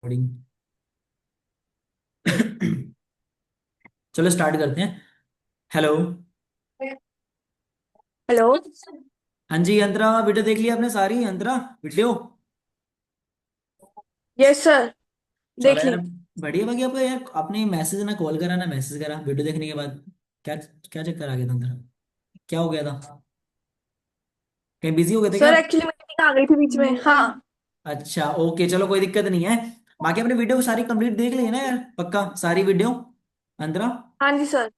recording। चलो स्टार्ट करते हैं। हेलो। हेलो। हाँ जी अंतरा, वीडियो देख लिया आपने सारी अंतरा? वीडियो। Yes sir. चलो देख यार, ली। बढ़िया बढ़िया। आपको यार आपने मैसेज ना कॉल करा ना मैसेज करा वीडियो देखने के बाद। क्या क्या चक्कर आ गया था अंतरा? क्या हो गया था? कहीं बिजी हो गए थे क्या सर आप? एक्चुअली मीटिंग आ गई थी बीच में। हाँ। अच्छा ओके, चलो कोई दिक्कत नहीं है। बाकी आपने वीडियो सारी कंप्लीट देख ली है ना यार, पक्का सारी वीडियो अंतरा? हाँ जी सर।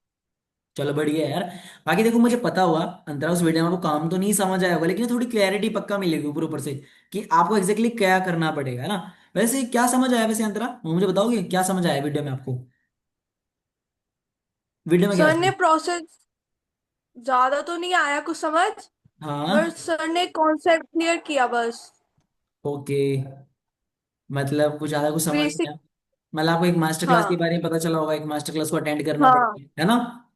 चलो बढ़िया है यार। बाकी देखो, मुझे पता हुआ अंतरा उस वीडियो में आपको काम तो नहीं समझ आया होगा, लेकिन थोड़ी क्लैरिटी पक्का मिलेगी ऊपर ऊपर से कि आपको एग्जैक्टली क्या करना पड़ेगा, है ना? वैसे क्या समझ आया वैसे अंतरा, वो मुझे बताओगे क्या समझ आया वीडियो में आपको? वीडियो में क्या सर ने था? प्रोसेस ज्यादा तो नहीं आया कुछ समझ। हाँ। बस सर ने कॉन्सेप्ट क्लियर किया बस। ओके। मतलब कुछ ज्यादा कुछ समझ नहीं बेसिक। आया। मतलब आपको एक मास्टर क्लास के हाँ। बारे में पता चला होगा, एक मास्टर क्लास को अटेंड करना हाँ। पड़ेगा, है ना?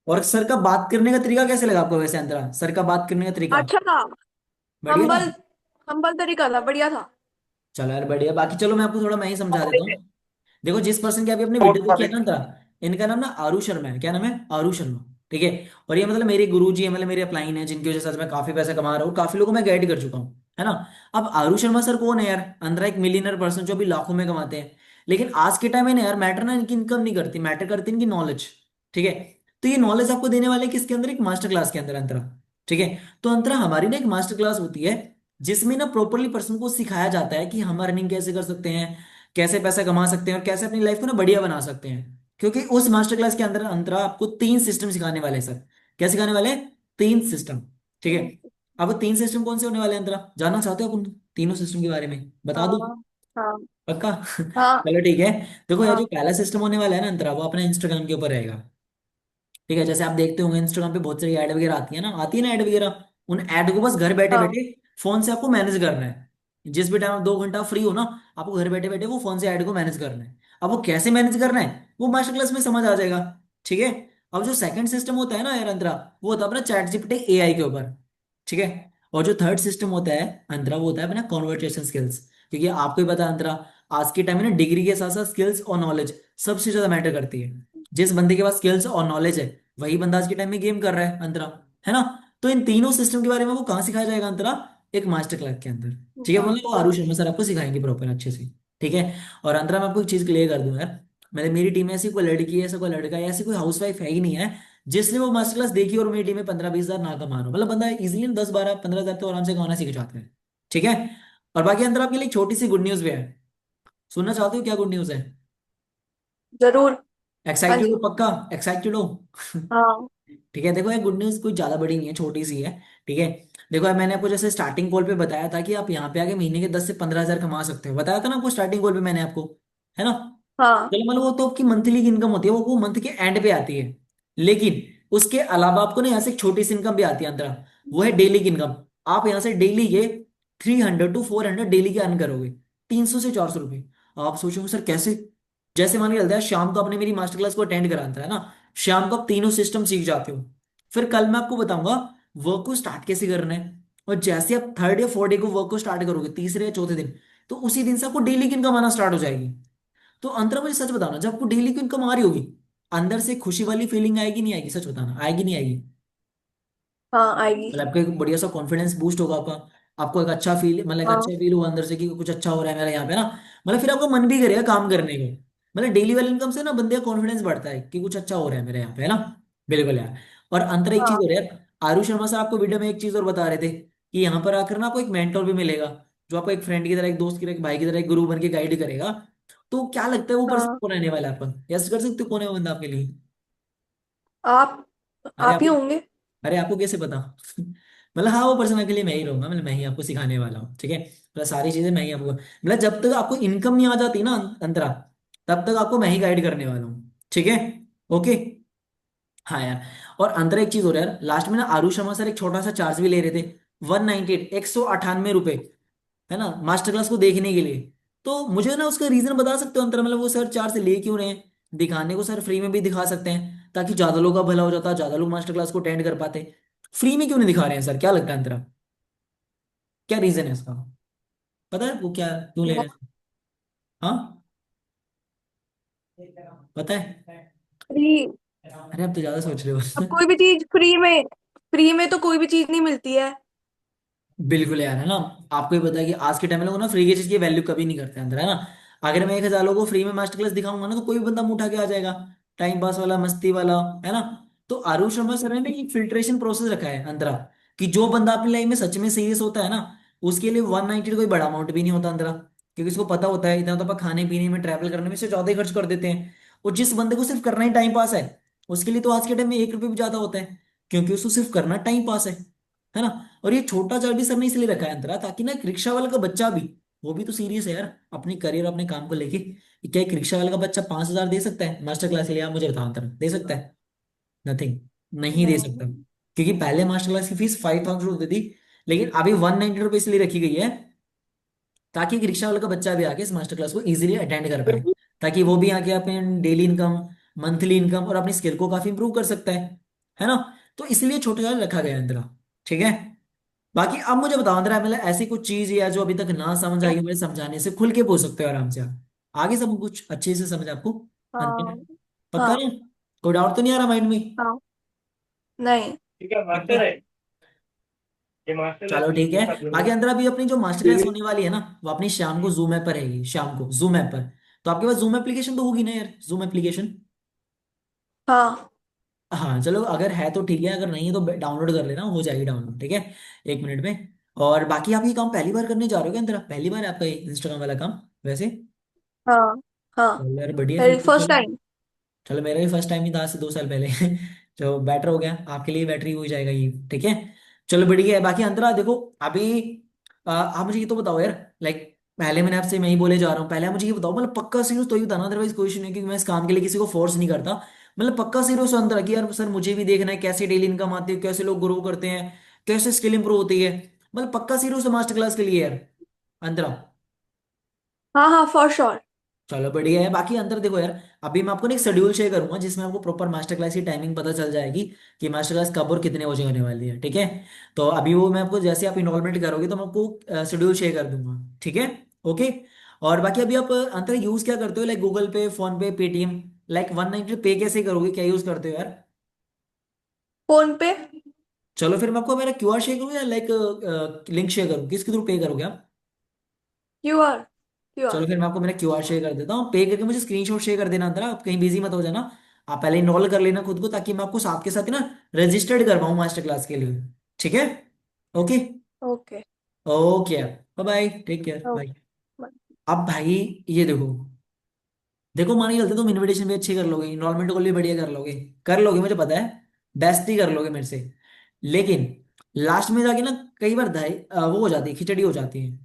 और सर का बात करने का तरीका कैसे लगा आपको वैसे अंतरा, सर का बात करने का तरीका? अच्छा था। बढ़िया था। हम्बल। हम्बल तरीका था, बढ़िया था। चलो यार बढ़िया। बाकी चलो मैं आपको थोड़ा मैं ही समझा देता हूँ। देखो, जिस पर्सन की अभी अपने वीडियो देखी है ना अंतरा, इनका नाम ना आरू शर्मा है। क्या नाम है? आरू शर्मा। ठीक है। और ये मतलब मेरे गुरु जी है, मतलब मेरे अपलाइन है, जिनकी वजह से आज मैं काफी पैसा कमा रहा हूँ, काफी लोगों को मैं गाइड कर चुका हूँ, है ना? अब आरू शर्मा सर कौन है यार अंतरा? एक मिलियनर पर्सन जो अभी लाखों में कमाते हैं। लेकिन आज के टाइम में ना यार, मैटर ना इनकी इनकम नहीं करती, मैटर करती इनकी नॉलेज। ठीक है। तो ये नॉलेज आपको देने वाले किसके अंदर? एक मास्टर क्लास के अंदर अंतरा। ठीक है। तो अंतरा हमारी ना एक मास्टर क्लास होती है, जिसमें ना प्रॉपरली पर्सन को सिखाया जाता है कि हम अर्निंग कैसे कर सकते हैं, कैसे पैसा कमा सकते हैं और कैसे अपनी लाइफ को ना बढ़िया बना सकते हैं। क्योंकि उस मास्टर क्लास के अंदर अंतरा आपको तीन सिस्टम सिखाने वाले हैं सर। क्या सिखाने वाले हैं? तीन सिस्टम। ठीक है। अब वो तीन सिस्टम कौन से होने वाले हैं अंतरा, जानना चाहते हो आप उन तीनों सिस्टम के बारे में? बता दूं? हाँ। हाँ। पक्का? हाँ। चलो ठीक है। देखो यार, जो हाँ। पहला सिस्टम होने वाला है ना अंतरा, वो अपने इंस्टाग्राम के ऊपर रहेगा। ठीक है। जैसे आप देखते होंगे इंस्टाग्राम पे बहुत सारी ऐड वगैरह आती है ना, आती है ना ऐड वगैरह। उन ऐड को बस घर बैठे हाँ। बैठे फोन से आपको मैनेज करना है। जिस भी टाइम आप 2 घंटा फ्री हो ना, आपको घर बैठे बैठे वो फोन से ऐड को मैनेज करना है। अब वो कैसे मैनेज करना है वो मास्टर क्लास में समझ आ जाएगा। ठीक है। अब जो सेकंड सिस्टम होता है ना यार अंतरा, वो होता है अपना चैट जीपीटी एआई के ऊपर। ठीक है। और जो थर्ड सिस्टम होता है अंतरा, वो होता है अपना कॉन्वर्सेशन स्किल्स। क्योंकि आपको ही पता है अंतरा, आज के टाइम में ना डिग्री के साथ साथ स्किल्स और नॉलेज सबसे ज्यादा मैटर करती है। जिस बंदे के पास स्किल्स और नॉलेज है, वही बंदा आज के टाइम में गेम कर रहा है अंतरा, है ना? तो इन तीनों सिस्टम के बारे में वो कहाँ सिखाया जाएगा अंतरा? एक मास्टर क्लास के अंदर। ठीक है, मतलब वो आरुष शर्मा सर आपको सिखाएंगे प्रॉपर अच्छे से। ठीक है। और अंतरा मैं आपको एक चीज क्लियर कर दूं यार, मतलब मेरी टीम में ऐसी कोई लड़की है, ऐसा कोई लड़का है, ऐसी कोई हाउसवाइफ है ही नहीं है जिसने वो मास्टर क्लास देखी और मेरी टीम में 15-20 हजार ना कमा रहा हो। मतलब बंदा इजिली 10-12-15 हजार तो आराम से कमाना सीख जाता है। ठीक है। और बाकी अंदर आपके लिए एक छोटी सी गुड न्यूज भी है। सुनना चाहते हो क्या गुड न्यूज है? जरूर। हाँ एक्साइटेड हो? जी। पक्का एक्साइटेड हो? हाँ। ठीक है। देखो ये गुड न्यूज़ कोई ज़्यादा बड़ी नहीं है, छोटी सी है। ठीक है। देखो यार, मैंने आपको जैसे स्टार्टिंग कॉल पे बताया था कि आप यहाँ पे आके महीने के 10 से 15 हजार कमा सकते हो, बताया था ना आपको स्टार्टिंग कॉल पे मैंने आपको, है ना? हाँ। चलो मतलब वो तो आपकी मंथली की इनकम होती है, वो मंथ के एंड पे आती है। लेकिन उसके अलावा आपको ना यहाँ से एक छोटी सी इनकम भी आती है अंदर। वो है डेली की इनकम। आप यहाँ से डेली ये 300 to 400 डेली के अर्न करोगे। 300 से 400 रुपये। आप सोचोगे सर कैसे? जैसे मान के चलता है, शाम को आपने मेरी मास्टर क्लास को अटेंड करा था, है ना? शाम को आप तीनों सिस्टम सीख जाते हो। फिर कल मैं आपको बताऊंगा वर्क को स्टार्ट कैसे करना है। और जैसे आप थर्ड या फोर्थ डे को वर्क को स्टार्ट करोगे, तीसरे या चौथे दिन, तो उसी दिन से आपको डेली की इनकम आना स्टार्ट हो जाएगी। तो अंतरा मुझे सच बताना, जब आपको डेली की इनकम आ रही होगी, अंदर से खुशी वाली फीलिंग आएगी नहीं आएगी? सच बताना, आएगी नहीं आएगी? हाँ आएगी। मतलब आपको एक बढ़िया सा कॉन्फिडेंस बूस्ट होगा आपका। आपको एक अच्छा फील, मतलब एक हाँ। अच्छा फील होगा अंदर से कि कुछ अच्छा हो रहा है मेरा यहाँ पे ना। मतलब फिर आपका मन भी करेगा काम करने को। मतलब डेली वाली इनकम से ना बंदे का कॉन्फिडेंस बढ़ता है कि कुछ अच्छा हो रहा है मेरे यहाँ पे, है ना? बिल्कुल यार। और अंतर एक चीज हाँ। हो रहा है यार, आरुष शर्मा सर आपको वीडियो में एक चीज और बता रहे थे कि यहाँ पर आकर ना आपको एक मेंटोर भी मिलेगा, जो आपको एक फ्रेंड की तरह, एक दोस्त की तरह, एक भाई की तरह, एक गुरु बन के गाइड करेगा। तो क्या लगता है वो पर्सन हाँ। कौन रहने वाला है? अपन यस कर सकते हो कौन है वो बंदा आपके लिए? आप अरे आप ही आपको, होंगे। अरे आपको कैसे पता? मतलब हाँ, वो पर्सन के लिए मैं ही रहूंगा, मतलब मैं ही आपको सिखाने वाला हूँ। ठीक है। मतलब सारी चीजें मैं ही आपको, मतलब जब तक आपको इनकम नहीं आ जाती ना अंतरा, तब तक आपको मैं ही गाइड करने वाला हूँ। ठीक है। ओके। हाँ यार। और अंतर एक चीज हो रहा है यार, लास्ट में ना आरुष शर्मा सर एक छोटा सा चार्ज भी ले रहे थे। 198, 198 रुपए, है ना, मास्टर क्लास को देखने के लिए। तो मुझे ना उसका रीजन बता सकते हो अंतर, मतलब वो सर चार्ज ले क्यों रहे हैं? दिखाने को सर फ्री में भी दिखा सकते हैं, ताकि ज्यादा लोग का भला हो जाता, ज्यादा लोग मास्टर क्लास को अटेंड कर पाते। फ्री में क्यों नहीं दिखा रहे हैं सर, क्या लगता है अंतरा? क्या रीजन है इसका? पता है वो क्या क्यों ले रहे हैं? हाँ, पता है। फ्री। अरे अब तो ज्यादा सोच रहे अब हो। कोई भी चीज फ्री में तो कोई भी चीज नहीं मिलती है। बिल्कुल यार, है ना। आपको ही पता है कि आज के टाइम में लोग ना फ्री की चीज की वैल्यू कभी नहीं करते अंदर, है ना। अगर मैं 1,000 लोगों को फ्री में मास्टर क्लास दिखाऊंगा ना, तो कोई भी बंदा मुंह उठा के आ जाएगा। टाइम पास वाला, मस्ती वाला, है ना। तो आरुष शर्मा सर ने एक फिल्ट्रेशन प्रोसेस रखा है अंदर, कि जो बंदा अपनी लाइफ में सच में सीरियस होता है ना, उसके लिए 190 कोई बड़ा अमाउंट भी नहीं होता अंदर। क्योंकि उसको पता होता है इतना तो अपन खाने पीने में, ट्रैवल करने में से ज्यादा ही खर्च कर देते हैं। और जिस बंदे को सिर्फ करना ही टाइम पास है, उसके लिए तो आज के टाइम में 1 रुपये भी ज्यादा होता है। क्योंकि उसको सिर्फ करना टाइम पास है ना। और ये छोटा चार्ट भी सर ने इसलिए रखा है अंतरा, ताकि ना एक रिक्शा वाले का बच्चा भी, वो भी तो सीरियस है यार अपनी करियर अपने काम को लेके। क्या एक रिक्शा वाले का बच्चा 5,000 दे सकता है मास्टर क्लास के लिए? आप मुझे बताओ अंतरा, दे सकता है? नथिंग। नहीं दे सकता। नहीं। क्योंकि पहले मास्टर क्लास की फीस 5,000 होती थी, लेकिन अभी 190 रुपये इसलिए रखी गई है, ताकि एक रिक्शा वाले का बच्चा भी आके इस मास्टर क्लास को इजीली अटेंड कर पाए। ताकि वो भी आके अपने डेली इनकम, मंथली इनकम और अपनी स्किल को काफी इंप्रूव कर सकता है ना। तो इसलिए छोटे चार्ज रखा गया है अंतरा। ठीक है। बाकी अब मुझे बताओ अंदर, मतलब ऐसी कुछ चीज या जो अभी तक ना समझ आई हो, मेरे समझाने से खुल के पूछ सकते हो आराम से आप। आगे सब कुछ अच्छे से समझ आपको अंदर। हाँ। पक्का हाँ। ना? कोई डाउट तो नहीं आ रहा माइंड में? हाँ। नहीं। ठीक है पक्का। मास्टर है। ये मास्टर चलो क्लास ठीक ये है। सब बाकी लोग। अंदर अभी अपनी जो मास्टर क्लास होने वाली है ना, वो अपनी शाम को जूम ऐप पर रहेगी, शाम को जूम ऐप पर। तो आपके पास जूम एप्लीकेशन तो होगी ना यार, जूम एप्लीकेशन? हाँ। हाँ चलो, अगर है तो ठीक है, अगर नहीं है तो डाउनलोड कर लेना, हो जाएगी डाउनलोड, ठीक है। 1 मिनट में। और बाकी आप ये काम पहली बार करने जा रहे हो क्या अंदर? पहली बार है आपका ये इंस्टाग्राम वाला काम वैसे? हाँ। हाँ। चलो यार बढ़िया फिर मेरी तो फर्स्ट चलो। टाइम। चलो मेरा भी फर्स्ट टाइम ही था, आज से 2 साल पहले। तो बेटर हो गया आपके लिए, बैटरी हो जाएगा ये, ठीक है। चलो बढ़िया है। बाकी अंतरा देखो, अभी आप मुझे ये तो बताओ यार, लाइक पहले मैंने आपसे मैं ही बोले जा रहा हूँ, पहले आप मुझे ये बताओ, मतलब पक्का सीरियस तो ही बताना, अदरवाइज कोई इशू नहीं, क्योंकि मैं इस काम के लिए किसी को फोर्स नहीं करता। मतलब पक्का सीरियस हो अंतरा कि यार सर मुझे भी देखना है कैसे डेली इनकम आती है, कैसे लोग ग्रो करते हैं, कैसे स्किल इंप्रूव होती है। मतलब पक्का सीरियस हो मास्टर क्लास के लिए यार अंतरा? हाँ हाँ, फॉर श्योर। चलो बढ़िया है। बाकी अंदर देखो यार, अभी मैं आपको ना एक शेड्यूल शेयर करूंगा, जिसमें आपको प्रॉपर मास्टर क्लास की टाइमिंग पता चल जाएगी, कि मास्टर क्लास कब और कितने बजे होने वाली है, ठीक है। तो अभी वो मैं आपको, जैसे आप इनरोलमेंट करोगे तो मैं आपको शेड्यूल शेयर कर दूंगा, ठीक है। ओके। और बाकी अभी आप अंतर यूज क्या करते हो, लाइक गूगल पे, फोन पे, पेटीएम? लाइक 190 पे कैसे करोगे, क्या यूज करते हो यार? फोन पे। चलो फिर मैं आपको मेरा क्यूआर शेयर करूँ या लाइक लिंक शेयर करूँ, किसके थ्रू पे करोगे आप? क्यूआर। चलो क्यूआर। फिर मैं आपको मेरा क्यूआर शेयर कर देता हूँ, पे करके मुझे स्क्रीनशॉट शेयर कर देना अंदर, आप कहीं बिजी मत हो जाना। आप पहले इनरोल कर लेना खुद को, ताकि मैं आपको साथ के साथ ही ना रजिस्टर्ड कर पाऊँ मास्टर क्लास के लिए, ठीक है। Okay. Okay. Okay. Bye bye, take care, bye. Okay. अब भाई ये देखो, देखो मान के चलते तुम इनविटेशन भी अच्छी कर लोगे, इनरोलमेंट कॉल भी बढ़िया कर लोगे मुझे पता है, बेस्ट ही कर लोगे मेरे से। लेकिन लास्ट में जाके ना, कई बार वो हो जाती है, खिचड़ी हो जाती है।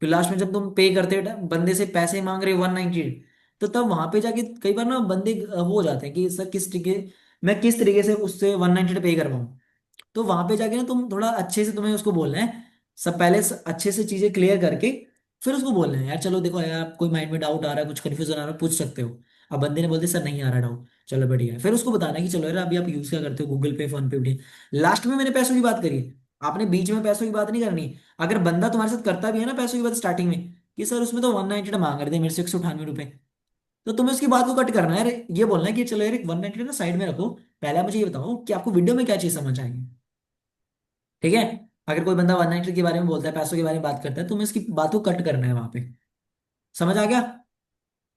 फिर लास्ट में जब तुम पे करते हो बंदे से पैसे मांग रहे हो 190, तो तब वहां पे जाके कई बार ना बंदे वो हो जाते हैं कि सर किस तरीके से उससे 190 पे कर पाऊँ। तो वहां पे जाके ना तुम थोड़ा अच्छे से, तुम्हें उसको बोलना है, सब पहले अच्छे से चीजें क्लियर करके फिर उसको बोलना है, यार चलो देखो यार, कोई माइंड में डाउट आ रहा है, कुछ कंफ्यूजन आ रहा है, पूछ सकते हो। अब बंदे ने बोलते सर नहीं आ रहा डाउट, चलो बढ़िया है, फिर उसको बताना है कि चलो यार अभी आप यूज क्या करते हो, गूगल पे, फोन पे भी। लास्ट में मैंने पैसों की बात करी, आपने बीच में पैसों की बात नहीं करनी। अगर बंदा तुम्हारे साथ करता भी है ना पैसों की बात स्टार्टिंग में, कि सर उसमें तो 190 मांग रहे थे मेरे से, 198 रुपए, तो तुम्हें उसकी बात को कट करना है यार, ये बोलना है कि चलो यार एक 190 ना साइड में रखो, पहले आप मुझे ये बताओ कि आपको वीडियो में क्या चीज समझ आएगी, ठीक है। अगर कोई बंदा 190 के बारे में बोलता है, पैसों के बारे में बात करता है, तुम्हें उसकी बात को कट करना है वहां पे। समझ आ गया?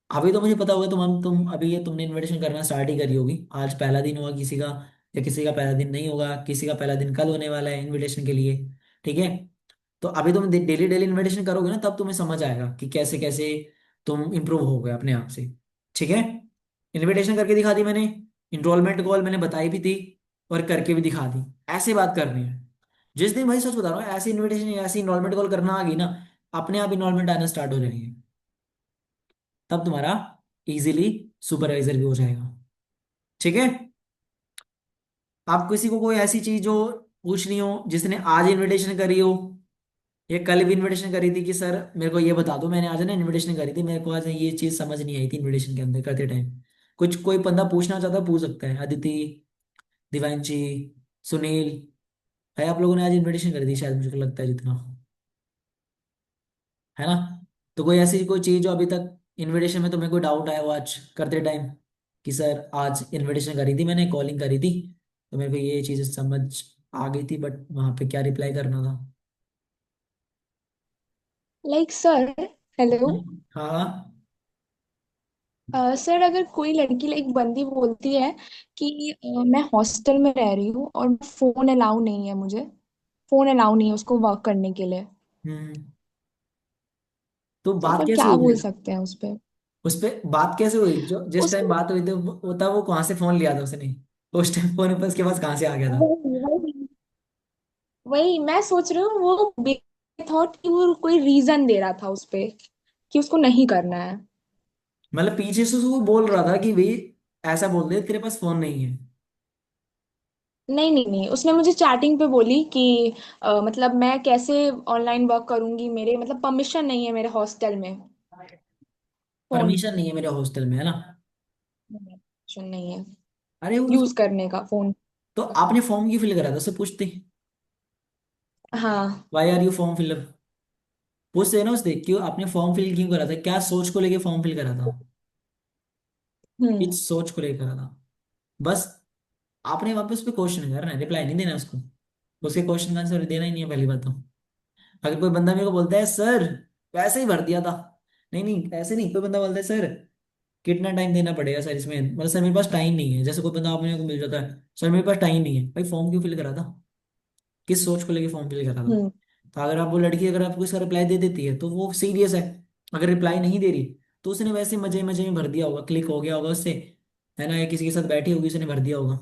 अभी तो मुझे पता होगा, तुम अभी ये तुमने इन्विटेशन करना स्टार्ट ही करी होगी, आज पहला दिन होगा किसी का, या किसी का पहला दिन नहीं होगा, किसी का पहला दिन कल होने वाला है इनविटेशन के लिए, ठीक है। तो अभी तुम डेली डेली इन्विटेशन करोगे ना, तब तुम्हें समझ आएगा कि कैसे कैसे तुम इंप्रूव हो गए अपने आप से, ठीक है। इन्विटेशन करके दिखा दी मैंने, इनरोलमेंट कॉल मैंने बताई भी थी, और करके भी दिखा दी। ऐसे बात करनी है। जिस दिन, भाई सच बता रहा हूँ, ऐसी इन्विटेशन या ऐसी इनरोलमेंट कॉल करना आ गई ना, अपने आप इनरोलमेंट आना स्टार्ट हो जाएंगे। तब तुम्हारा इजीली सुपरवाइजर भी हो जाएगा, ठीक है। आप किसी को कोई ऐसी चीज जो पूछनी हो, जिसने आज इनविटेशन करी हो, ये कल भी इनविटेशन करी थी, कि सर मेरे को ये बता दो, मैंने आज ना इनविटेशन करी थी, मेरे को आज ये चीज समझ नहीं आई थी इनविटेशन के अंदर करते टाइम, कुछ कोई बंदा पूछना चाहता है पूछ सकता है। अदिति, दिवांशी, सुनील, है आप लोगों ने आज इनविटेशन करी थी शायद, मुझे को लगता है जितना, है ना। तो कोई ऐसी कोई चीज जो अभी तक इनविटेशन में तुम्हें कोई डाउट आया हो आज करते टाइम, कि सर आज इनविटेशन करी थी मैंने, कॉलिंग करी थी, तो मेरे को ये चीज़ समझ आ गई थी, बट वहाँ पे क्या रिप्लाई करना था? Like sir, hello. हाँ हाँ। सर, अगर कोई लड़की लाइक बंदी बोलती है कि मैं हॉस्टल में रह रही हूँ और फोन अलाउ नहीं है, मुझे फोन अलाउ नहीं है उसको वर्क करने के लिए, हम्म। तो तो बात फिर कैसे क्या हुई? बोल सकते हैं उस पे? उस पे बात कैसे हुई? जो जिस टाइम उसको बात हुई थी वो तब वो कहाँ से फोन लिया था उसने? उस टाइम फोन उसके पास कहाँ से आ गया था? वही वही वही मैं सोच रही हूँ, वो थॉट कि वो कोई रीजन दे रहा था उस पे कि उसको नहीं करना है। मतलब पीछे से उसको बोल रहा था कि भाई ऐसा बोल दे तेरे पास फोन नहीं है? नहीं नहीं नहीं, उसने मुझे चैटिंग पे बोली कि मतलब मैं कैसे ऑनलाइन वर्क करूंगी, मेरे मतलब परमिशन नहीं है मेरे हॉस्टल में फोन, परमिशन नहीं है मेरे हॉस्टल में, है ना? परमिशन नहीं है अरे वो यूज करने का फोन। तो आपने फॉर्म क्यों फिल करा था उससे पूछते? हाँ। Why are you form fill up? पूछते ना उससे, क्यों आपने फॉर्म फिल क्यों करा था, क्या सोच को लेके फॉर्म फिल करा था? हम्म। किस सोच को लेकर करा था? बस आपने वापस पे क्वेश्चन करना है, रिप्लाई नहीं देना उसको। उसके क्वेश्चन का आंसर देना ही नहीं है पहली बात तो। अगर कोई बंदा मेरे को बोलता है सर वैसे ही भर दिया था, नहीं नहीं ऐसे नहीं, कोई बंदा बोलता है सर कितना टाइम देना पड़ेगा सर इसमें, मतलब सर मेरे पास टाइम नहीं है, जैसे कोई बंदा आपने को मिल जाता है, सर मेरे पास टाइम नहीं है, भाई फॉर्म क्यों फिल करा था? किस सोच को लेके फॉर्म फिल करा था? हम्म। तो अगर आप वो लड़की अगर आपको इसका रिप्लाई दे देती है तो वो सीरियस है। अगर रिप्लाई नहीं दे रही तो उसने वैसे मजे मजे में भर दिया होगा, क्लिक हो गया होगा उससे, है ना, या किसी के साथ बैठी होगी उसने भर दिया होगा।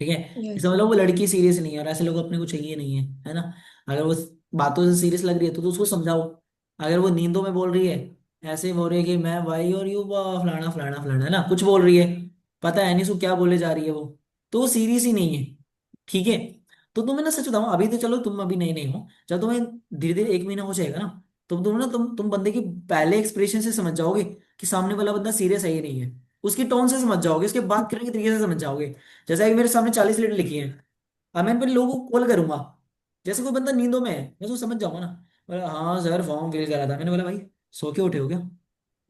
ठीक है। इसका यस। मतलब वो लड़की सीरियस नहीं है, और ऐसे लोग अपने को चाहिए नहीं है ना? अगर वो बातों से सीरियस लग रही है तो उसको समझाओ। अगर वो नींदों में बोल रही है, ऐसे बोल रही है कि मैं भाई और यू फलाना फलाना फलाना, है ना, कुछ बोल रही है, पता है नहीं उसको क्या बोले जा रही है वो, तो वो सीरियस ही नहीं है। ठीक है। तो तुम्हें ना सच बताऊं, अभी तो चलो तुम अभी नई नहीं हो, जब तुम्हें धीरे धीरे 1 महीना हो जाएगा ना, तुम ना तुम बंदे की पहले एक्सप्रेशन से समझ जाओगे कि सामने वाला बंदा सीरियस है या नहीं है। उसकी टोन से समझ जाओगे, उसके बात करने के तरीके से समझ जाओगे। जैसे अभी मेरे सामने 40 लेटर लिखी है, अब मैं इन पर लोगों को कॉल करूंगा, जैसे कोई बंदा नींदों में है मैं तो समझ जाऊंगा ना। बोला हाँ सर फॉर्म फिल करा था, मैंने बोला भाई सो के उठे हो क्या?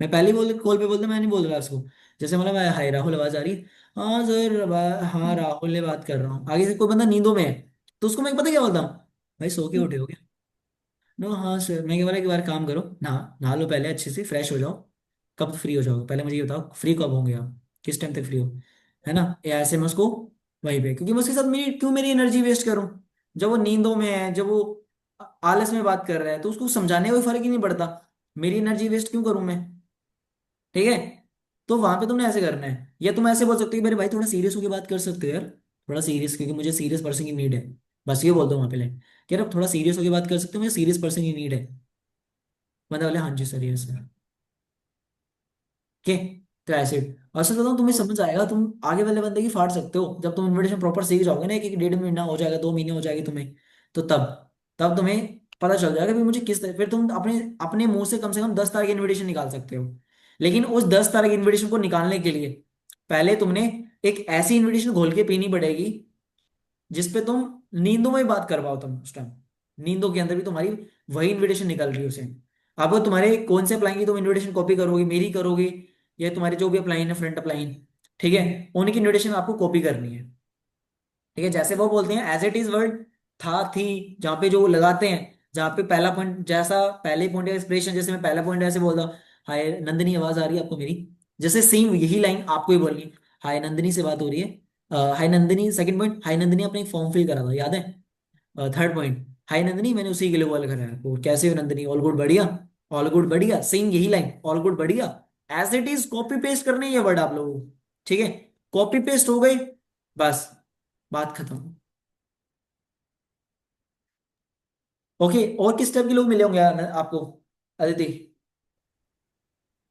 मैं पहले ही बोल कॉल पे बोलता, मैं नहीं बोल रहा उसको। जैसे मतलब मैं हाय राहुल आवाज आ रही है, हाँ सर हाँ राहुल ने बात कर रहा हूँ, आगे से कोई बंदा नींदों में है तो उसको मैं पता क्या बोलता हूँ, भाई सो के उठे हो क्या? नो हाँ सर, मैं क्या बोला, एक बार काम करो, नहा नहा लो पहले अच्छे से, फ्रेश हो जाओ, कब फ्री हो जाओगे पहले मुझे ये बताओ, फ्री कब होंगे आप, किस टाइम तक फ्री हो, है ना? या ऐसे मैं उसको वहीं पे, क्योंकि मैं उसके साथ मेरी एनर्जी वेस्ट करूं, जब वो नींदों में है, जब वो आलस में बात कर रहा है, तो उसको समझाने का कोई फर्क ही नहीं पड़ता, मेरी एनर्जी वेस्ट क्यों करूं मैं? ठीक है। तो वहां पे तुमने ऐसे करना है, या तुम ऐसे बोल सकते हो कि मेरे भाई थोड़ा सीरियस होकर बात कर सकते हो यार, थोड़ा सीरियस, क्योंकि मुझे सीरियस पर्सन की नीड है। बस ये बोल दो वहां पे लाइन, कि यार आप थोड़ा सीरियस होकर बात कर सकते हो, मुझे सीरियस पर्सन की नीड है। बंदा बोले हाँ जी सर, यस सर। के तो ऐसे, और सच बताऊं तुम्हें समझ आएगा, तुम आगे वाले बंदे की फाड़ सकते हो जब तुम इनविटेशन प्रॉपर सीख जाओगे ना, एक एक 1.5 महीना हो जाएगा, 2 महीने हो जाएगी तुम्हें, तो तब तब तुम्हें पता चल जाएगा कि मुझे किस तरह, फिर तुम अपने अपने मुंह से कम 10 तरह की इनविटेशन निकाल सकते हो। लेकिन उस 10 तरह की इनविटेशन को निकालने के लिए पहले तुमने एक ऐसी इनविटेशन घोल के पीनी पड़ेगी जिसपे तुम नींदों में बात कर पाओ, तुम उस टाइम नींदों के अंदर भी तुम्हारी वही इनविटेशन निकल रही है उसे। अब वो तुम्हारे कौन से अप्लाई की तुम इनविटेशन कॉपी करोगे, मेरी करोगे, या तुम्हारे जो भी अप्लाई है फ्रंट अप्लाई, ठीक है, उनकी इनविटेशन आपको कॉपी करनी है। ठीक है। जैसे वो बोलते हैं एज इट इज वर्ड, था थी, जहाँ पे जो वो लगाते हैं, जहाँ पे पहला पॉइंट, जैसा पहले पॉइंट का एक्सप्रेशन, जैसे मैं पहला पॉइंट ऐसे बोलता हूँ, हाय नंदिनी आवाज आ रही है आपको मेरी, जैसे सेम यही लाइन आपको ही बोलनी, हाय नंदिनी से बात हो रही है, हाय नंदिनी, सेकंड पॉइंट, हाय नंदिनी आपने एक फॉर्म फिल करा था याद है, थर्ड पॉइंट, हाय नंदिनी मैंने उसी के लिए कॉल करा है आपको, कैसे हो नंदिनी, ऑल गुड बढ़िया, ऑल गुड बढ़िया, सेम यही लाइन, ऑल गुड बढ़िया, as it is copy paste करने ही है वर्ड आप लोगों को। ठीक है। कॉपी पेस्ट हो गई, बस बात खत्म। ओके, और किस टाइप के लोग मिले होंगे यार आपको, अदिति?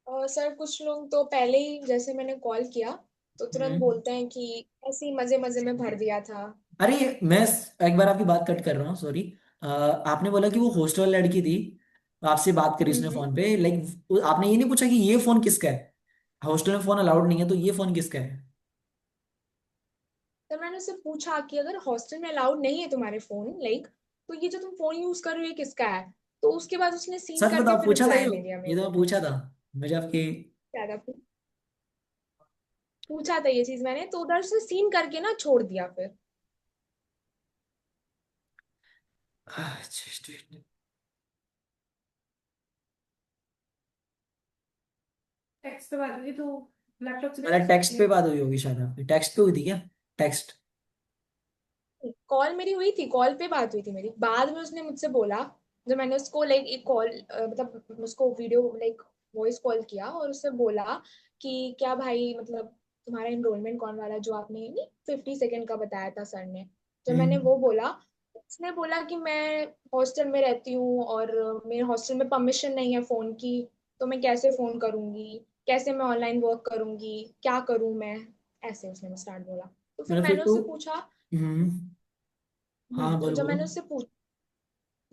और सर, कुछ लोग तो पहले ही जैसे मैंने कॉल किया तो तुरंत हम्म। बोलते हैं कि ऐसे ही मजे मजे में भर दिया था। अरे मैं एक बार आपकी बात कट कर रहा हूँ, सॉरी। आपने बोला कि वो हॉस्टल लड़की थी, आपसे बात करी उसने हम्म। फोन पे, लाइक आपने ये नहीं पूछा कि ये फोन किसका है? हॉस्टल में फोन अलाउड नहीं है, तो ये फोन किसका है? तो मैंने उससे पूछा कि अगर हॉस्टल में अलाउड नहीं है तुम्हारे फोन, लाइक, तो ये जो तुम फोन यूज कर रहे हो ये किसका है? तो उसके बाद उसने सीन सच करके बताओ, फिर पूछा था रिप्लाई ये? नहीं दिया मेरे ये तो को। मैं पूछा था मुझे आपकी। क्या था? पूछा था ये चीज मैंने, तो उधर से सीन करके ना छोड़ दिया फिर। टेक्स्ट पे बात हुई तो लैपटॉप से भी मतलब कर टेक्स्ट सकती पे है। बात हुई होगी शायद, आपकी टेक्स्ट पे हुई थी क्या? टेक्स्ट। कॉल मेरी हुई थी, कॉल पे बात हुई थी मेरी। बाद में उसने मुझसे बोला, जब मैंने उसको लाइक एक कॉल मतलब उसको वीडियो लाइक वॉइस कॉल किया और उससे बोला कि क्या भाई मतलब तुम्हारा एनरोलमेंट कौन वाला जो आपने नहीं 50 सेकेंड का बताया था सर ने। जब मैंने हम्म। वो बोला, उसने बोला कि मैं हॉस्टल में रहती हूँ और मेरे हॉस्टल में परमिशन नहीं है फोन की, तो मैं कैसे फोन करूंगी, कैसे मैं ऑनलाइन वर्क करूंगी, क्या करूं मैं, ऐसे उसने स्टार्ट बोला। तो फिर मतलब फिर मैंने तो। उससे पूछा। हम्म। हाँ, तो बोलो बोलो। जब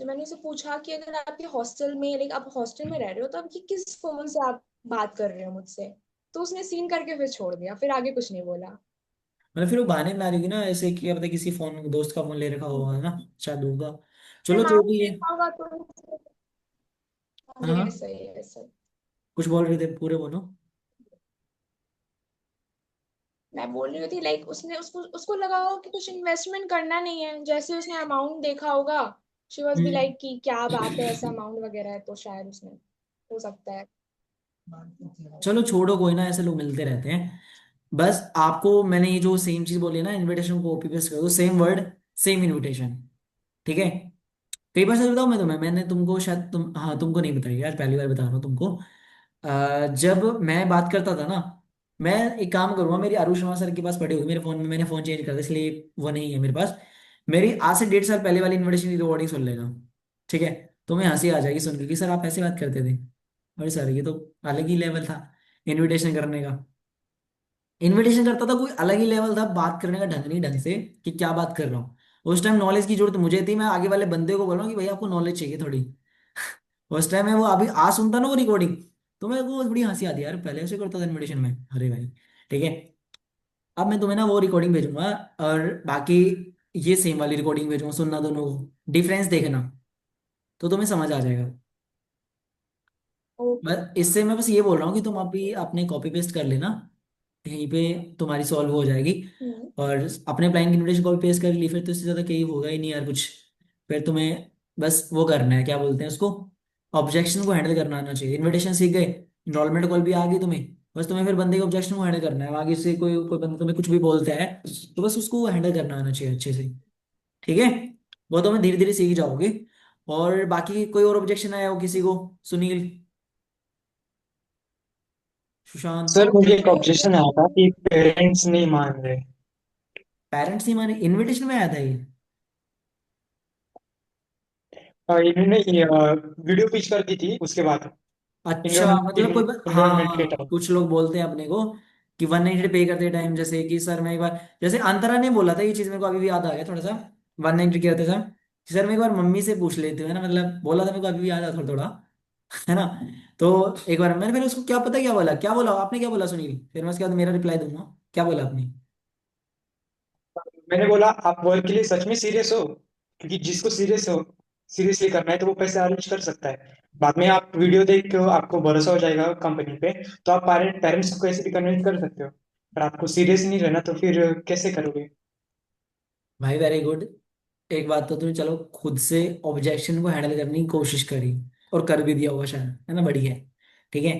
मैंने उसे पूछा कि अगर आपके हॉस्टल में लाइक आप हॉस्टल में रह रहे हो तो अब ये किस फोन से आप बात कर रहे हो मुझसे, तो उसने सीन करके फिर छोड़ दिया, फिर आगे कुछ नहीं बोला। मतलब फिर वो बहाने बना रही होगी ना, ऐसे कि क्या पता किसी फोन दोस्त का फोन ले रखा होगा ना, शायद होगा। मैं चलो जो मांग भी है। देखा होगा तो। हाँ ये हाँ, सही है सर। कुछ बोल रहे थे, पूरे बोलो। मैं बोल रही थी लाइक उसने उसको उसको लगा होगा कि कुछ इन्वेस्टमेंट करना नहीं है, जैसे उसने अमाउंट देखा होगा, she was be hmm. Like कि क्या बात है ऐसा अमाउंट वगैरह है, तो शायद उसने, हो सकता है। चलो छोड़ो, कोई ना, ऐसे लोग मिलते रहते हैं। बस आपको मैंने ये जो सेम चीज बोली है ना, इनविटेशन को कॉपी पेस्ट कर दो, सेम वर्ड सेम इनविटेशन। ठीक है। कई बार सच बताऊं मैं तुम्हें, मैंने तुमको शायद हाँ तुमको नहीं बताई यार, पहली बार बता रहा हूँ तुमको। जब मैं बात करता था ना, मैं एक काम करूंगा, मेरी अरुण शर्मा सर के पास पड़ी हुई मेरे फोन में, मैंने फोन चेंज कर दिया इसलिए वो नहीं है मेरे पास। मेरी आज से 1.5 साल पहले वाली इन्विटेशन की रिकॉर्डिंग सुन लेना। ठीक है। तुम्हें हंसी आ जाएगी सुन के कि सर आप ऐसे बात करते थे। अरे सर ये तो अलग ही लेवल था इनविटेशन करने का। इनविटेशन करता था कोई अलग ही लेवल था, बात करने का ढंग नहीं ढंग से कि क्या बात कर रहा हूँ। उस टाइम नॉलेज की जरूरत मुझे थी, मैं आगे वाले बंदे को बोल रहा हूँ कि भाई आपको नॉलेज चाहिए थोड़ी। उस टाइम में वो अभी आज सुनता ना वो रिकॉर्डिंग, तो मेरे को बड़ी हंसी आती है यार, पहले ऐसे करता था इनविटेशन में, अरे भाई। ठीक है। अब मैं तुम्हें ना वो रिकॉर्डिंग भेजूंगा, और बाकी ये सेम वाली रिकॉर्डिंग भेजूंगा, सुनना दोनों को, डिफरेंस देखना, तो तुम्हें समझ आ जाएगा। ओके। बस इससे मैं बस ये बोल रहा हूँ कि तुम अभी अपने कॉपी पेस्ट कर लेना, यहीं पे तुम्हारी सॉल्व हो जाएगी। हम्म। और अपने प्लान की इनविटेशन कॉपी पेस्ट कर ली, फिर तो इससे ज़्यादा कहीं होगा ही नहीं यार कुछ। फिर तुम्हें बस वो करना है, क्या बोलते हैं उसको, ऑब्जेक्शन को हैंडल करना आना चाहिए। इनविटेशन सीख गए, इनरोलमेंट कॉल भी आ गई तुम्हें, बस तुम्हें फिर बंदे के ऑब्जेक्शन को हैंडल करना है। आगे से कोई कोई बंदा तुम्हें कुछ भी बोलता है, तो बस उसको हैंडल करना आना चाहिए अच्छे से। ठीक है। वो तुम्हें धीरे धीरे सीख जाओगे। और बाकी कोई और ऑब्जेक्शन आया हो किसी को? सुनील, सुशांत। सर मुझे एक नहीं ऑब्जेक्शन आया था कि पेरेंट्स नहीं मान रहे। पेरेंट्स नहीं माने? इनविटेशन में आया था ये? इन्होंने वीडियो पिच कर दी थी उसके बाद अच्छा, मतलब कोई इनरोलमेंट के हाँ, टाइम। कुछ लोग बोलते हैं अपने को कि 190 पे करते टाइम, जैसे कि सर मैं एक बार, जैसे अंतरा ने बोला था ये चीज, मेरे को अभी भी याद आ गया थोड़ा सा। 190 करते समय कि सर मैं एक बार मम्मी से पूछ लेती हूँ, है ना, मतलब बोला था, मेरे को अभी भी याद आ थोड़ा थोड़ा, है ना। तो एक बार मैंने, फिर उसको क्या पता क्या बोला, क्या बोला आपने, क्या बोला सुनील, फिर मैं उसके बाद मेरा रिप्लाई दूंगा। क्या बोला आपने? मैंने बोला आप वर्क के लिए सच में सीरियस हो, क्योंकि जिसको सीरियसली करना है तो वो पैसे अरेंज कर सकता है। बाद में आप वीडियो देख के आपको भरोसा हो जाएगा कंपनी पे, तो आप पेरेंट्स को कैसे भी कन्विंस कर सकते हो। पर आपको सीरियस नहीं रहना तो फिर कैसे करोगे। भाई वेरी गुड। एक बात तो तुमने चलो खुद से ऑब्जेक्शन को हैंडल करने की कोशिश करी, और कर भी दिया होगा शायद, है ना, बढ़िया है। ठीक है।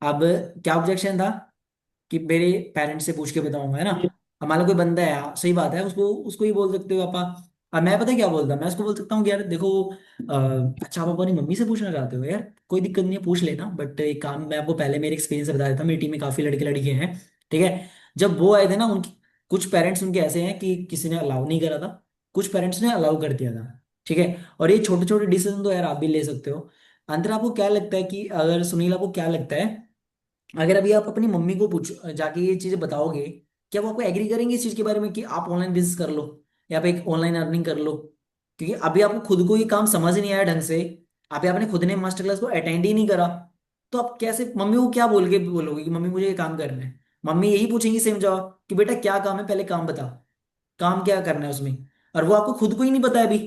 अब क्या ऑब्जेक्शन था? कि मेरे पेरेंट्स से पूछ के बताऊंगा, है ना। ये हमारा कोई बंदा है, हाँ, सही बात है, उसको उसको ही बोल सकते हो पापा। अब मैं पता है क्या बोलता, मैं उसको बोल सकता हूँ कि यार देखो, अच्छा आप अपनी मम्मी से पूछना चाहते हो यार, कोई दिक्कत नहीं है, पूछ लेना, बट एक काम, मैं आपको पहले मेरे एक्सपीरियंस से बता देता हूँ, मेरी टीम में काफी लड़के लड़के हैं। ठीक है। जब वो आए थे ना, उनकी कुछ पेरेंट्स उनके ऐसे हैं कि किसी ने अलाउ नहीं करा था, कुछ पेरेंट्स ने अलाउ कर दिया था। ठीक है। और ये छोटे छोटे डिसीजन तो यार आप भी ले सकते हो। अंतर आपको क्या लगता है कि अगर, सुनील आपको क्या लगता है, अगर अभी आप अपनी मम्मी को पूछ जाके ये चीजें बताओगे, क्या वो आपको एग्री करेंगे इस चीज के बारे में कि आप ऑनलाइन बिजनेस कर लो, या आप एक ऑनलाइन अर्निंग कर लो? क्योंकि अभी आपको खुद को ये काम समझ नहीं आया ढंग से, आप आपने खुद ने मास्टर क्लास को अटेंड ही नहीं करा, तो आप कैसे मम्मी को क्या बोल के बोलोगे कि मम्मी मुझे ये काम करना है? मम्मी यही पूछेंगी सेम जवाब कि बेटा क्या काम है, पहले काम बता, काम क्या करना है उसमें। और वो आपको खुद को ही नहीं पता है अभी,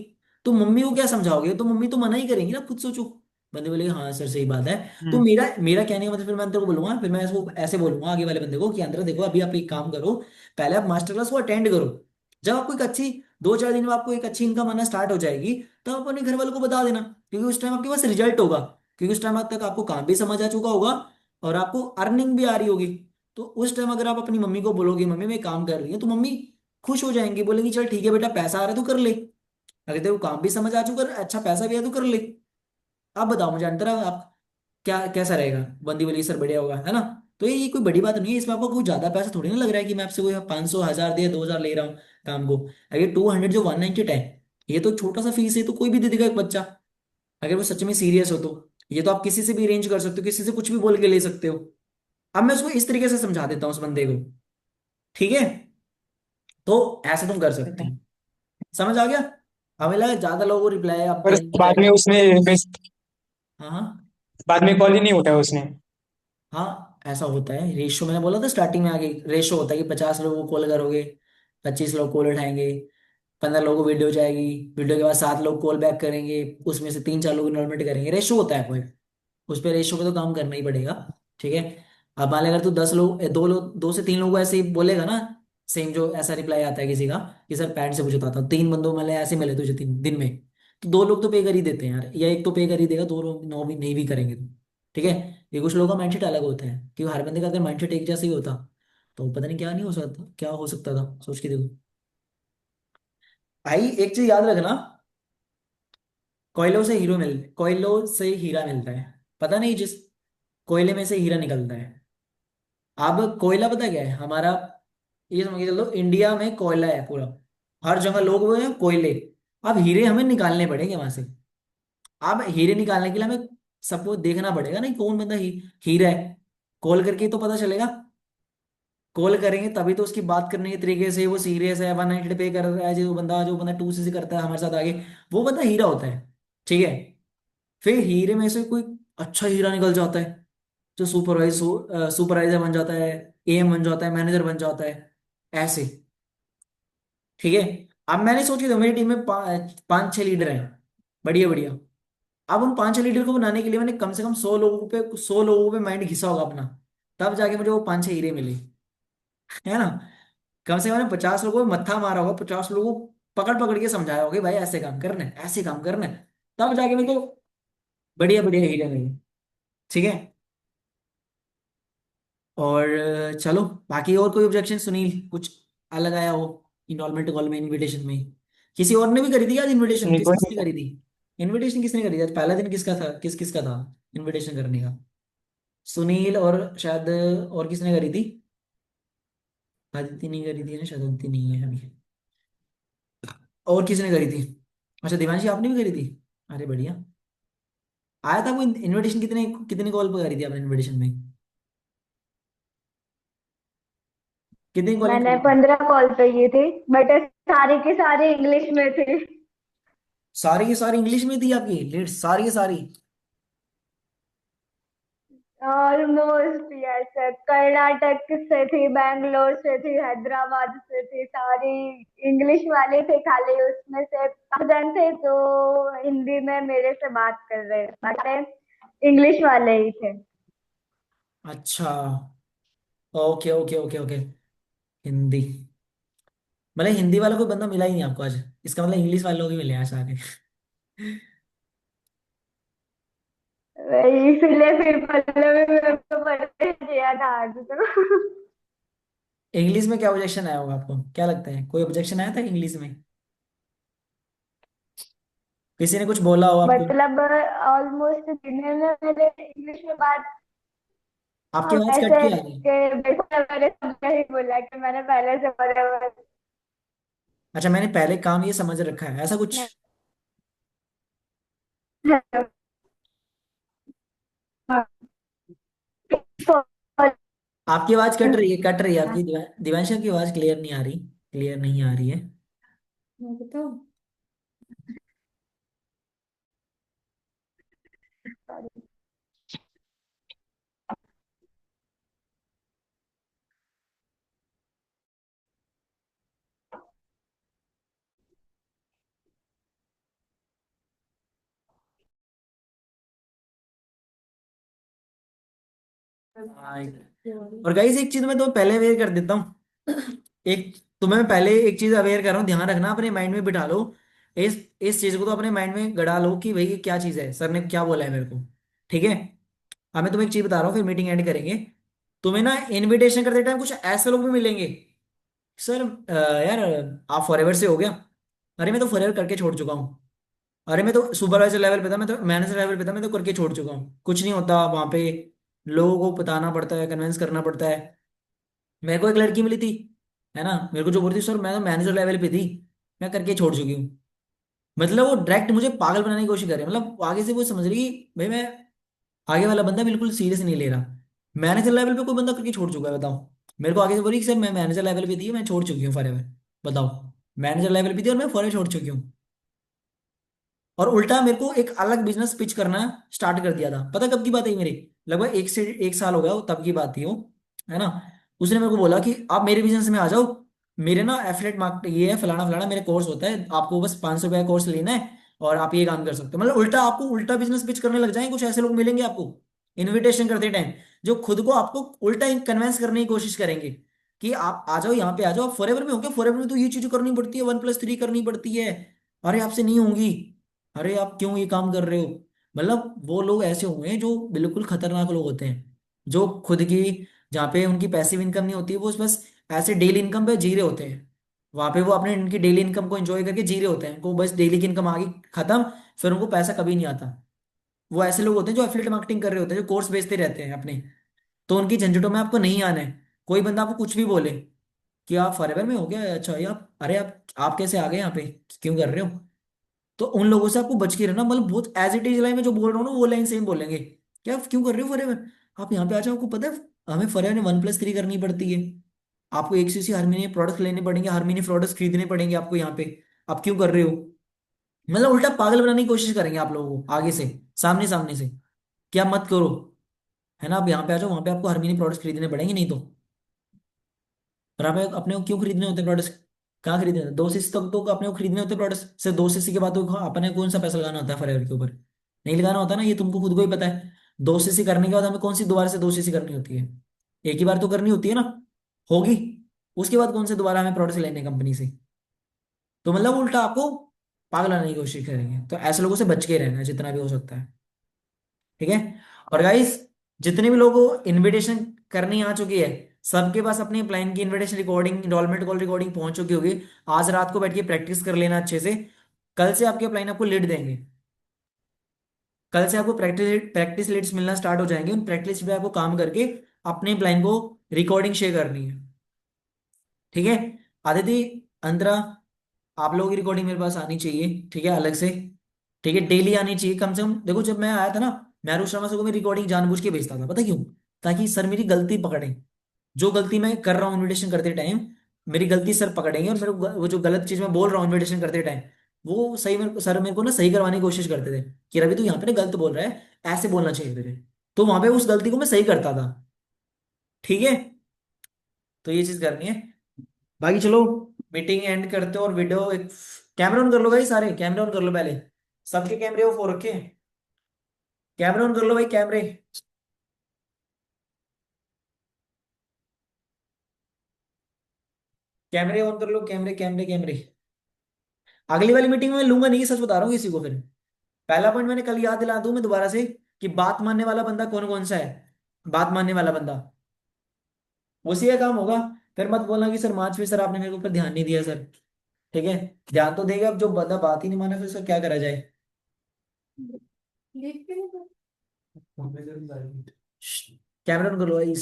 तो मम्मी को क्या समझाओगे? तो मम्मी तो मना ही करेंगी ना, खुद सोचो। बंदे बोले हाँ सर सही बात है। तो हम्म। मेरा मेरा कहने का मतलब, फिर मैं तेरे को बोलूंगा, फिर मैं इसको ऐसे बोलूंगा आगे वाले बंदे को कि अंदर देखो, अभी आप एक काम करो, पहले आप मास्टर क्लास को अटेंड करो। जब आपको एक अच्छी 2-4 दिन में आपको एक अच्छी इनकम आना स्टार्ट हो जाएगी, तब आप अपने घर वालों को बता देना, क्योंकि उस टाइम आपके पास रिजल्ट होगा। क्योंकि उस टाइम तक आपको काम भी समझ आ चुका होगा और आपको अर्निंग भी आ रही होगी। तो उस टाइम अगर आप अपनी मम्मी को बोलोगे मम्मी मैं काम कर रही हूँ, तो मम्मी खुश हो जाएंगी, बोलेंगी चल ठीक है बेटा, पैसा आ रहा है तो कर ले। अगर तेरे को काम भी समझ आ चुका है, अच्छा पैसा भी है, तो कर ले। आप बताओ मुझे अंतरा, आप क्या कैसा रहेगा? बंदी बोली सर बढ़िया होगा, है ना? तो ये कोई बड़ी बात नहीं है, इसमें आपको कोई ज्यादा पैसा थोड़ी ना लग रहा है कि मैं आपसे कोई 500 1000 दे 2000 ले रहा हूँ काम को। अगर 200 जो 190 है, ये तो छोटा सा फीस है, तो कोई भी दे देगा एक बच्चा, अगर वो सच में सीरियस हो तो। ये तो आप किसी से भी अरेंज कर सकते हो, किसी से कुछ भी बोल के ले सकते हो। अब मैं उसको इस तरीके से समझा देता हूँ उस बंदे को, ठीक है? तो ऐसे तुम कर सकते हो। समझ आ गया? हमें लगा ज्यादा लोगों को रिप्लाई अब पर करेंगे बाद में बैठ। उसने हाँ हाँ। बाद में कॉल ही नहीं उठाया उसने। हाँ ऐसा होता है, रेशो मैंने बोला था स्टार्टिंग में आगे, रेशो होता है कि 50 लोगों को कॉल करोगे, 25 लोग कॉल उठाएंगे, 15 लोगों को वीडियो जाएगी, वीडियो के बाद 7 लोग कॉल बैक करेंगे, उसमें से 3-4 लोग इन्वॉल्वमेंट करेंगे, रेशो होता है कोई। उस पर रेशो पे तो काम करना ही पड़ेगा, ठीक है? अब मान लिया अगर तू 10 लोग, 2 लोग, 2 से 3 लोगों को ऐसे ही बोलेगा ना, सेम जो ऐसा रिप्लाई आता है किसी का कि सर पैंट से पूछता था, 3 बंदों मतलब ऐसे मिले तुझे 3 दिन में, तो 2 लोग तो पे कर ही देते हैं यार, या एक तो पे कर ही देगा, 2 लोग नो भी नहीं भी करेंगे तो, ठीक है? ये कुछ लोगों का माइंडसेट अलग होता है, क्योंकि हर बंदे का अगर माइंडसेट एक जैसा ही होता तो पता नहीं क्या नहीं हो सकता, क्या हो सकता था, सोच के देखो। भाई एक चीज याद रखना, कोयलों से हीरा मिलता है, पता नहीं जिस कोयले में से हीरा निकलता है। अब कोयला पता क्या है हमारा? ये समझ के चलो, इंडिया में कोयला है पूरा, हर जगह लोग वो हैं कोयले। अब हीरे हमें निकालने पड़ेंगे वहां से। अब हीरे निकालने के लिए हमें सबको देखना पड़ेगा ना कि कौन बंदा हीरा है, कॉल करके ही तो पता चलेगा। कॉल करेंगे तभी तो उसकी बात करने के तरीके से वो सीरियस है, 190 पे कर रहा है, जो बंदा 2 से करता है हमारे साथ आगे, वो बंदा हीरा होता है, ठीक है? फिर हीरे में से कोई अच्छा हीरा निकल जाता है, जो सुपरवाइजर बन जाता है, एएम बन जाता है, मैनेजर बन जाता है, ऐसे, ठीक है? अब मैंने सोची तो मेरी टीम में 5-6 लीडर हैं, बढ़िया बढ़िया। अब उन 5-6 लीडर को बनाने के लिए मैंने कम से कम 100 लोगों पे माइंड घिसा होगा अपना, तब जाके मुझे वो 5-6 हीरे मिले, है ना? कम से कम मैंने 50 लोगों पे मत्था मारा होगा, 50 लोगों को पकड़ पकड़ के समझाया होगा कि भाई ऐसे काम करना है, ऐसे काम करना है, तब जाके मेरे को बढ़िया बढ़िया हीरे मिले, ठीक है? और चलो, बाकी और कोई ऑब्जेक्शन सुनील, कुछ अलग आया हो इनरोलमेंट कॉल में, इनविटेशन में? किसी और ने भी करी थी आज इनविटेशन? नहीं, किस कोई किसने नहीं। करी थी इनविटेशन? किसने करी थी आज पहला दिन? किसका था, किस किसका था इनविटेशन करने का? सुनील और शायद और किसने करी थी? आदित्य नहीं करी थी ना, शायद आदित्य नहीं है अभी। और किसने करी थी? अच्छा दिवांशी आपने भी करी थी, अरे बढ़िया। आया था वो इनविटेशन? कितने कितने कॉल पर करी थी आपने इनविटेशन में? कितनी कॉलिंग मैंने करी थी? 15 कॉल पे की थी, बट सारी की सारी इंग्लिश में थी। सारी की सारी इंग्लिश में थी आपकी लीड, सारी की सारी? Almost yes. कर्नाटक से थी, बैंगलोर से थी, हैदराबाद से थी, सारी इंग्लिश वाले थे। खाली उसमें से 5 जन थे जो हिंदी में मेरे से बात कर रहे थे, बाकी इंग्लिश वाले ही थे। अच्छा, okay okay okay okay. Hindi, मतलब हिंदी वाला कोई बंदा मिला ही नहीं आपको आज? इसका मतलब इंग्लिश वाले लोग ही मिले हैं आज सारे। इसीलिए फिर पहले भी मेरे को पढ़ने दिया था आज तो। इंग्लिश में क्या ऑब्जेक्शन आया होगा आपको, क्या लगता है? कोई ऑब्जेक्शन आया था इंग्लिश में? किसी ने कुछ बोला हो आपको? मतलब ऑलमोस्ट जिन्होंने मेरे इंग्लिश में बात। आपकी हाँ, आवाज कट वैसे के आ रही है। कि देखो मैंने सबने ही बोला कि मैंने पहले से बराबर। अच्छा, मैंने पहले काम ये समझ रखा है, ऐसा कुछ? आपकी आवाज कट रही है, कट रही है आपकी, दिवांशा की आवाज क्लियर नहीं आ रही, क्लियर नहीं आ रही है। हाँ, बताओ। हाँ, और गाइस एक चीज मैं तुम्हें पहले अवेयर कर देता हूँ। एक तुम्हें मैं पहले एक चीज अवेयर कर रहा हूँ, ध्यान रखना, अपने माइंड में बिठा लो। इस चीज को तो अपने माइंड में गड़ा लो कि भाई ये क्या चीज है, सर ने क्या बोला है मेरे को। ठीक है। अब मैं तुम्हें एक चीज बता रहा हूँ, फिर मीटिंग एंड करेंगे। तुम्हें ना इनविटेशन करते टाइम कुछ ऐसे लोग भी मिलेंगे, सर यार आप फॉरएवर से हो गया। अरे मैं तो फॉरएवर करके छोड़ चुका हूँ। अरे मैं तो सुपरवाइजर लेवल पे था, मैं तो मैनेजर लेवल पे था, मैं तो करके छोड़ चुका हूँ, कुछ नहीं होता वहां पे। लोगों को बताना पड़ता है, कन्विंस करना पड़ता है। मेरे को एक लड़की मिली थी, है ना, मेरे को जो बोलती सर मैं तो मैनेजर लेवल पे थी, मैं करके छोड़ चुकी हूँ। मतलब वो डायरेक्ट मुझे पागल बनाने की कोशिश कर रही है, मतलब आगे से वो समझ रही कि भाई मैं, आगे वाला बंदा बिल्कुल सीरियस नहीं ले रहा। मैनेजर लेवल पे कोई बंदा करके छोड़ चुका है, बताओ। मेरे को आगे से बोली कि सर मैं मैनेजर लेवल पे थी, मैं छोड़ चुकी हूँ फॉरएवर। बताओ, मैनेजर लेवल पे थी और मैं फॉरएवर छोड़ चुकी हूँ। और उल्टा मेरे को एक अलग बिजनेस पिच करना स्टार्ट कर दिया था। पता कब की बात है ये मेरी, लगभग 1 से 1 साल हो गया वो, तब की बात थी वो, है ना। उसने मेरे को बोला कि आप मेरे बिजनेस में आ जाओ, मेरे ना एफिलिएट मार्केट ये है, फलाना फलाना मेरे कोर्स होता है, आपको बस 500 रुपया कोर्स लेना है और आप ये काम कर सकते हो। मतलब उल्टा आपको उल्टा बिजनेस पिच करने लग जाएंगे, कुछ ऐसे लोग मिलेंगे आपको इनविटेशन करते टाइम, जो खुद को आपको उल्टा कन्वेंस करने की कोशिश करेंगे कि आप आ जाओ यहाँ पे आ जाओ, आप फॉरएवर में हो क्या, फॉरएवर में तो ये चीज करनी पड़ती है, 1+3 करनी पड़ती है, अरे आपसे नहीं होंगी, अरे आप क्यों ये काम कर रहे हो। मतलब वो लोग ऐसे हुए हैं जो बिल्कुल खतरनाक लोग होते हैं, जो खुद की, जहाँ पे उनकी पैसिव इनकम नहीं होती है, वो बस ऐसे डेली इनकम पे जी रहे होते हैं। वहां पे वो अपने इनकी डेली इनकम को एंजॉय करके जी रहे होते हैं, उनको बस डेली की इनकम आ गई, खत्म, फिर उनको पैसा कभी नहीं आता। वो ऐसे लोग होते हैं जो एफिलिएट मार्केटिंग कर रहे होते हैं, जो कोर्स बेचते रहते हैं अपने। तो उनकी झंझटों में आपको नहीं आना है। कोई बंदा आपको कुछ भी बोले कि आप फॉरएवर में हो गया, अच्छा ये आप, अरे आप कैसे आ गए यहाँ पे, क्यों कर रहे हो, तो उन लोगों से आपको बच के रहना। मतलब बहुत एज इट इज लाइन में जो बोल रहा हूँ ना, वो लाइन सेम बोलेंगे, क्या आप क्यों कर रहे हो फॉरएवर, आप यहाँ पे आ जाओ, आपको पता है हमें फॉरएवर में 1+3 करनी पड़ती है, आपको एक से हर महीने प्रोडक्ट लेने पड़ेंगे, हर महीने प्रोडक्ट्स खरीदने पड़ेंगे आपको यहाँ पे, आप क्यों कर रहे हो। मतलब उल्टा पागल बनाने की कोशिश करेंगे आप लोगों को आगे से, सामने सामने से, क्या मत करो, है ना, आप यहाँ पे आ जाओ, वहां पे आपको हर महीने प्रोडक्ट्स खरीदने पड़ेंगे नहीं तो। और आप अपने को क्यों खरीदने होते प्रोडक्ट्स, कहाँ खरीदने होते, 2 सीसी तक तो अपने को खरीदने होते प्रोडक्ट्स, सिर्फ 2 सीसी के बाद तो अपने को कौन सा पैसा लगाना होता है फॉरएवर के ऊपर, नहीं लगाना होता ना, ये तुमको खुद को ही पता है। 2 सीसी करने के बाद हमें कौन सी दोबारा से 2 सीसी करनी होती है, एक ही बार तो करनी होती है ना, होगी, उसके बाद कौन से दोबारा हमें प्रोडक्ट्स लेने कंपनी से। तो मतलब उल्टा आपको पागल बनाने की कोशिश करेंगे, तो ऐसे लोगों से बच के रहना है जितना भी हो सकता है। ठीक है। और गाइस, जितने भी लोगों को इनविटेशन करनी आ चुकी है, सबके पास अपनी प्लान की invitation recording, enrolment call recording पहुंच चुकी होगी। आज रात को बैठ के प्रैक्टिस कर लेना अच्छे से। कल से आपके प्लान आपको लीड देंगे, कल से आपको प्रैक्टिस प्रैक्टिस लीड्स मिलना स्टार्ट हो जाएंगे। उन प्रैक्टिस पे आपको काम करके अपने प्लान को रिकॉर्डिंग शेयर करनी है। ठीक है। आदिति, अंतरा, आप लोगों की रिकॉर्डिंग मेरे पास आनी चाहिए, ठीक है, अलग से। ठीक है, डेली आनी चाहिए कम से कम। देखो जब मैं आया था ना, मैं आरुष शर्मा सर को मेरी रिकॉर्डिंग जानबूझ के भेजता था, पता क्यों, ताकि सर मेरी गलती पकड़े, जो गलती मैं कर रहा हूँ इन्विटेशन करते टाइम, मेरी गलती सर पकड़ेंगे, और मेरे को वो जो गलत चीज मैं बोल रहा हूँ इन्विटेशन करते टाइम, वो सही, सर मेरे को ना सही करवाने की कोशिश करते थे कि रवि तू यहाँ पे ना गलत बोल रहा है, ऐसे बोलना चाहिए तेरे। तो वहां पे उस गलती को मैं सही करता था। ठीक है। तो ये चीज करनी है। बाकी चलो, मीटिंग एंड करते हो, और वीडियो एक, कैमरा ऑन कर लो भाई, सारे कैमरा ऑन कर लो पहले, सबके कैमरे ऑफ हो रखे हैं, कैमरा ऑन कर लो भाई, कैमरे, कैमरे ऑन कर लो, कैमरे कैमरे कैमरे। अगली वाली मीटिंग में लूंगा नहीं, सच बता रहा हूँ किसी को फिर। पहला पॉइंट मैंने कल याद दिला दूं मैं दोबारा से, कि बात मानने वाला बंदा कौन कौन सा है, बात मानने वाला बंदा, उसी का काम होगा। फिर मत बोलना कि सर मार्च में सर आपने मेरे ऊपर ध्यान नहीं दिया सर। ठीक है, ध्यान तो देगा, अब जो बंदा बात ही नहीं माना फिर सर क्या करा जाए। कैमरा ऑन कर लो भाई।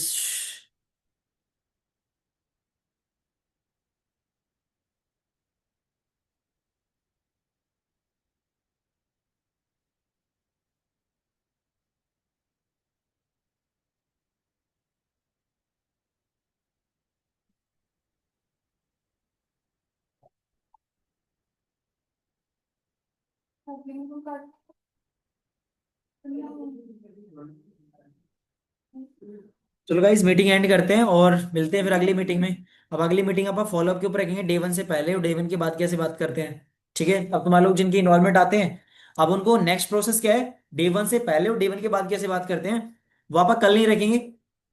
चलो गाइस, मीटिंग एंड करते हैं और मिलते हैं फिर अगली मीटिंग में। अब अगली मीटिंग आप फॉलोअप के ऊपर रखेंगे, डे 1 से पहले और डे 1 के बाद कैसे बात करते हैं। ठीक है, अब तुम्हारे लोग जिनकी इन्वॉल्वमेंट आते हैं, अब उनको नेक्स्ट प्रोसेस क्या है, डे 1 से पहले और डे 1 के बाद कैसे बात करते हैं, वो आप कल नहीं रखेंगे।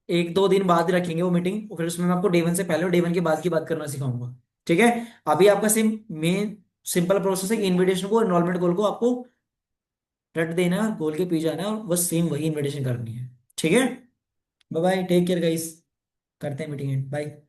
एक दो दिन बाद रखेंगे वो मीटिंग, फिर उसमें मैं आपको डे वन से पहले और डे वन के बाद की बात करना सिखाऊंगा। ठीक है। अभी आपका सिम मेन सिंपल प्रोसेस है कि इनविटेशन को, एनरोलमेंट कॉल को आपको रट देना है और खोल के पी जाना है और बस सेम वही इनविटेशन करनी है। ठीक है। Bye bye, take care guys. करते हैं मीटिंग एंड बाय।